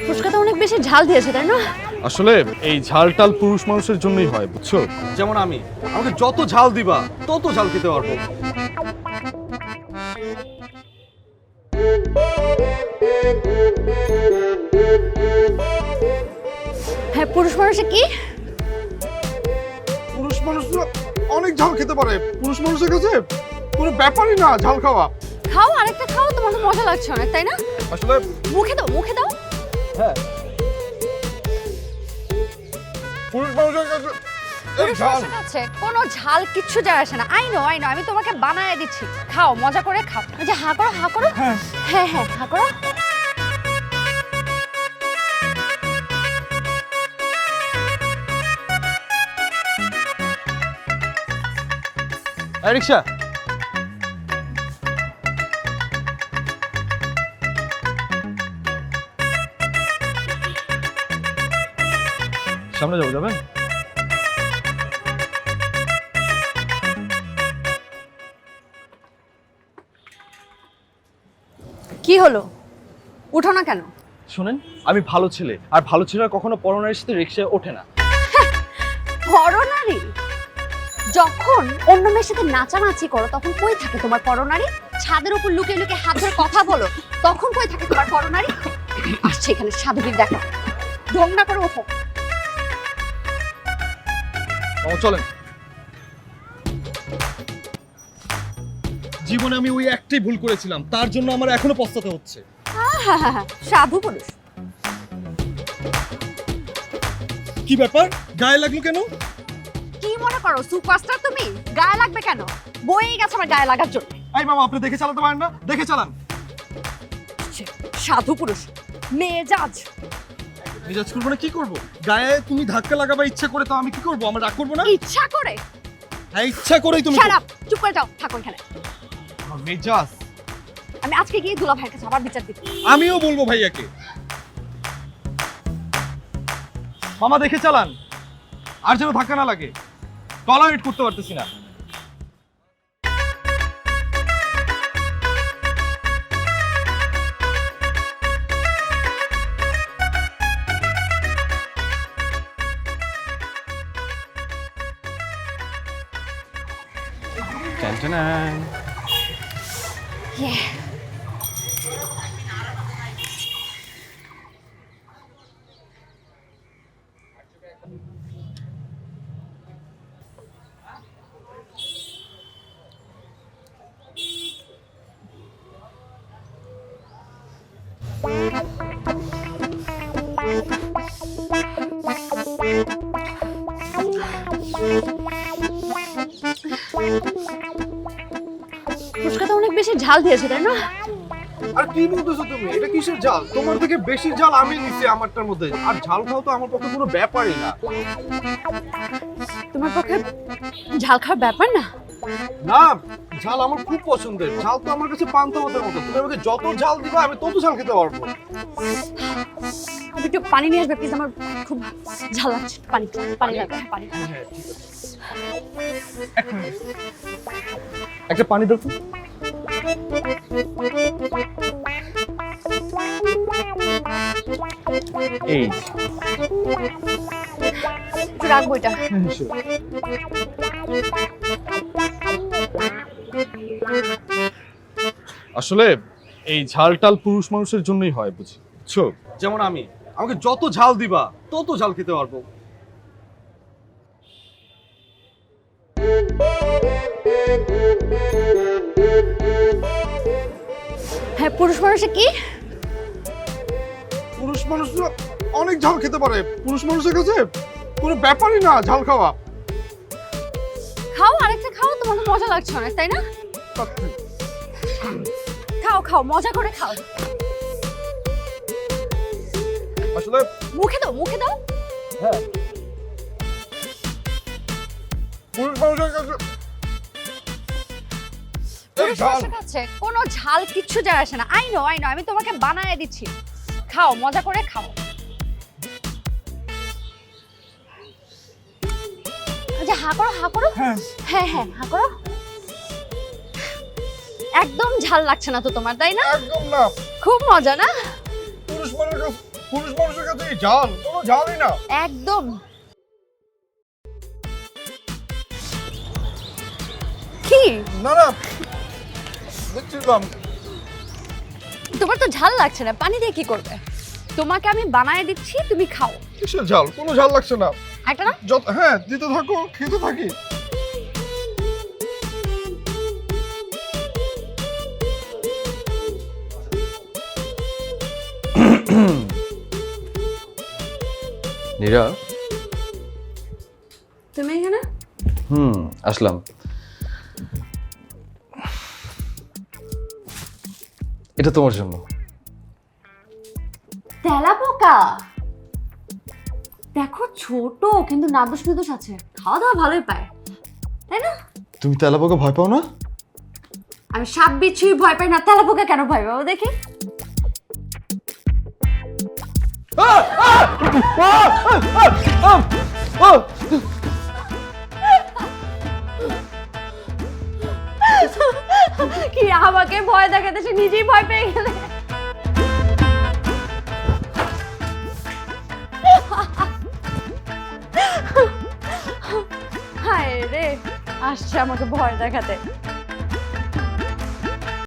ফুচকাতে অনেক বেশি ঝাল দিয়েছে তাই না? আসলে এই ঝালটাল পুরুষ মানুষের জন্যই হয়, বুঝছো? যেমন আমি, আমাকে যত ঝাল দিবা তত ঝাল খেতে পারবো। হ্যাঁ, পুরুষ মানুষে কি? পুরুষ মানুষরা অনেক ঝাল খেতে পারে। পুরুষ মানুষের কাছে কোনো ব্যাপারই না ঝাল খাওয়া। খাও, আরেকটা খাও, তোমার তো মজা লাগছে অনেক তাই না? আসলে মুখে দাও, মুখে দাও। হ্যাঁ, পুরুষ মানুষের কাছে এই পুরুষ ঝাল। মানুষের কাছে কোনো ঝাল কিচ্ছু যায় আসে না। আই নো, আমি তোমাকে বানায় দিচ্ছি। খাও, মজা করে খাও। এই যে হা করো, হা করো। হ্যাঁ হ্যাঁ, হা করো। এই রিকশা, সামনে যাবো, যাবেন? কি হলো, উঠো না কেন? শোনেন, আমি ভালো ছেলে, আর ভালো ছেলেরা কখনো পরনারীর সাথে রিকশায় ওঠে না। পরনারী? যখন অন্য মেয়ের সাথে নাচানাচি করো তখন কই থাকে তোমার পরনারী? ছাদের উপর লুকিয়ে লুকিয়ে হাত ধরে কথা বলো তখন কই থাকে তোমার পরনারী? আসছে এখানে সাধুগির দেখা। ঢং না করে ওঠো। চলেন। জীবনে আমি ওই একটাই ভুল করেছিলাম, তার জন্য আমার এখনো পস্তাতে হচ্ছে। সাধু পুরুষ। কি ব্যাপার, গায়ে লাগলো কেন? কি মনে করো সুপারস্টার তুমি? গায়ে লাগবে কেন? বইয়ে গেছে আমার গায়ে লাগার জন্য। এই মামা, আপনি দেখে চালাতে পারেন না? দেখে চালান। সাধু পুরুষ, মেজাজ। মেজাজ করবো না কি করবো? গায়ে তুমি ধাক্কা লাগাবা ইচ্ছা করে, তো আমি কি করবো? আমার রাগ করবো না? ইচ্ছা করে? হ্যাঁ, ইচ্ছা করেই তুমি। শাট আপ, চুপ করে যাও, থাকো এখানে। মেজাজ। আমি আজকে গিয়ে দুলা ভাইয়ের কাছে আবার বিচার দিব। আমিও বলবো ভাইয়াকে। মামা দেখে চালান, আর যেন ধাক্কা না লাগে। টলারেট করতে পারতেছি না। ফুচকাতে অনেক বেশি ঝাল দিয়েছে তাই না? আর কি বলতেছো তুমি? এটা কিসের ঝাল? তোমার থেকে বেশি ঝাল আমি নিছি আমারটার মধ্যে। আর ঝাল খাও তো আমার পক্ষে কোনো ব্যাপারই না। তোমার পক্ষে ঝাল খাওয়ার ব্যাপার না? না, ঝাল আমার খুব পছন্দের। ঝাল তো আমার কাছে পান্তা ভাতের মতো। তুমি আমাকে যত ঝাল দিবা আমি তত ঝাল খেতে পারবো। একটু পানি নিয়ে আসবে প্লিজ, আমার খুব ঝাল লাগছে। পানি পানি লাগবে, হ্যাঁ, পানি। হ্যাঁ, ঠিক আছে। একটা পানি দাও তো। এই একটু রাখবো এটা। আসলে এই ঝালটাল পুরুষ মানুষের জন্যই হয়, বুঝছো? যেমন আমি, আমাকে যত ঝাল দিবা তত ঝাল খেতে পারবো। হ্যাঁ, পুরুষ মানুষে কি? পুরুষ মানুষরা অনেক ঝাল খেতে পারে। পুরুষ মানুষের কাছে কোনো ব্যাপারই না ঝাল খাওয়া। খাও, আরেকটা খাও, তোমার তো মজা লাগছে অনেক তাই না? খাও খাও, মজা করে খাও। আসলে মুখে দাও, মুখে দাও। হ্যাঁ, পুরুষ মানুষের কাছে পুরুষ মানুষের কাছে কোনো ঝাল কিচ্ছু যায় আসে না। আই নো, আমি তোমাকে বানায় দিচ্ছি। খাও, মজা করে খাও। আচ্ছা, হা করো, হা করো। হ্যাঁ হ্যাঁ, হা করো। একদম ঝাল লাগছে না তো তোমার, তাই না? একদম না। খুব মজা না? পুরুষ মানুষের কাছে এই ঝাল কোনো ঝালই না। একদম। কি না না, দেখছিলাম। তোমার তো ঝাল লাগছে না, পানি দিয়ে কি করবে? তোমাকে আমি বানায় দিচ্ছি, তুমি খাও। কিসের ঝাল? কোনো ঝাল লাগছে না। একটা না? হ্যাঁ, দিতে থাকো, খেতে থাকি। নীরা, তুমি এখানে? আসলাম। এটা তোমার জন্য। তেলাপোকা দেখো, ছোট কিন্তু নাদুস নুদুস আছে, খাওয়া দাওয়া ভালোই পায়, তাই না? তুমি তেলাপোকা ভয় পাও না? আমি সাপ বিচ্ছুই ভয় পাই না, তেলাপোকা কেন ভয় পাবো দেখি? কি আমাকে ভয় দেখাতে সে নিজেই ভয় পেয়ে গেলে। হায় রে, আসছে আমাকে ভয় দেখাতে।